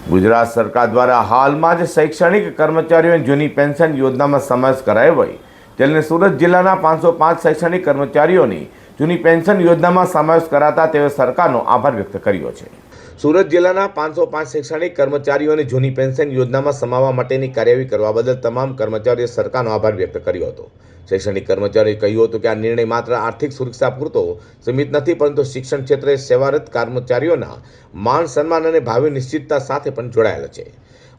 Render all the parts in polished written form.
ગુજરાત સરકાર દ્વારા હાલમાં જ શૈક્ષણિક કર્મચારીઓની જૂની પેન્શન યોજનામાં સમાવેશ કરાયો હોય તેને સુરત જિલ્લાના 505 શૈક્ષણિક કર્મચારીઓની જૂની પેન્શન યોજનામાં સમાવેશ કરાતા તેઓ સરકારનો આભાર વ્યક્ત કર્યો છે। સુરત જિલ્લાના 505 શૈક્ષણિક કર્મચારીઓની જૂની પેન્શન યોજનામાં સમાવવા માટેની કાર્યવાહી કરવા બદલ તમામ કર્મચારીઓએ સરકારનો આભાર વ્યક્ત કર્યો હતો। શૈક્ષણિક કર્મચારીઓએ કહ્યું હતું કે આ નિર્ણય માત્ર આર્થિક સુરક્ષા પૂરતો સીમિત નથી, પરંતુ શિક્ષણ ક્ષેત્રે સેવારત કર્મચારીઓના માન સન્માન અને ભાવિ નિશ્ચિતતા સાથે પણ જોડાયેલા છે।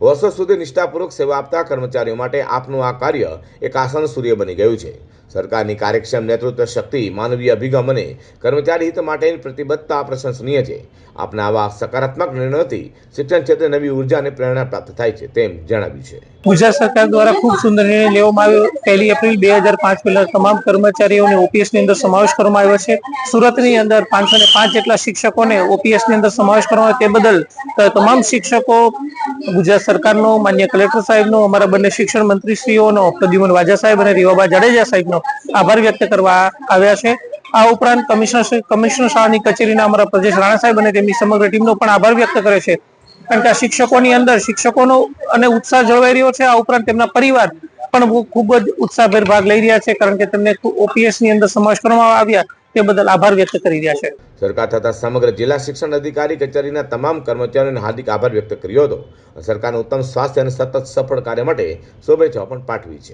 વર્ષો સુધી નિષ્ઠાપૂર્વક સેવા આપતા કર્મચારીઓ માટે આપનું આ કાર્ય એક આશાનું સૂર્ય બની ગયું છે। સરકારની કાર્યક્ષમ નેતૃત્વ શક્તિ, માનવીય અભિગમ અને કર્મચારી હિત માટેની પ્રતિબદ્ધતા પ્રશંસનીય છે। આપના આવા સકારાત્મક નિર્ણયોથી શિક્ષણ ક્ષેત્રે નવી ઉર્જા અને પ્રેરણા પ્રાપ્ત થાય છે તેમ જણાવ્યું છે। ગુજરાત સરકાર દ્વારા ખૂબ સુંદર નિર્ણય લેવામાં આવ્યો। 1 એપ્રિલ 2005 પહેલા તમામ કર્મચારીઓને ઓપીએસ ની અંદર સમાવેશ કરવામાં આવ્યો છે। સુરતની અંદર 505 જેટલા શિક્ષકોને ઓપીએસ ની અંદર સમાવેશ કરવામાં આવ્યો, તે બદલ તમામ શિક્ષકો, ગુજરાત સરકારનો, માન્ય કલેક્ટર સાહેબનો, અમારા બંને શિક્ષણ મંત્રીશ્રીઓનો, પ્રદ્યુમન વાજા સાહેબ અને રીવાબા જાડેજા સાહેબનો આભાર વ્યક્ત કરવા આવ્યા છે। આ ઉપરાંત કમિશનર શાળાની કચેરીના અમારા પ્રદેશ રાણા સાહેબ અને તેમની સમગ્ર ટીમનો પણ આભાર વ્યક્ત કરે છે, કારણ કે આ શિક્ષકોની અંદર શિક્ષકોનો અને ઉત્સાહ જળવાઈ રહ્યો છે। આ ઉપરાંત તેમના પરિવાર પણ ખૂબ જ ઉત્સાહભેર ભાગ લઈ રહ્યા છે, કારણ કે તેમને ઓપીએસ ની અંદર સમાવેશ કરવામાં આવ્યા તે બદલ આભાર વ્યક્ત કરી રહ્યા છે। સરકાર તથા સમગ્ર જિલ્લા શિક્ષણ અધિકારી કચેરીના તમામ કર્મચારીઓને હાર્દિક આભાર વ્યક્ત કર્યો હતો। સરકારના ઉત્તમ સ્વાસ્થ્ય અને સતત સફળ કાર્ય માટે શુભેચ્છાઓ પણ પાઠવી છે।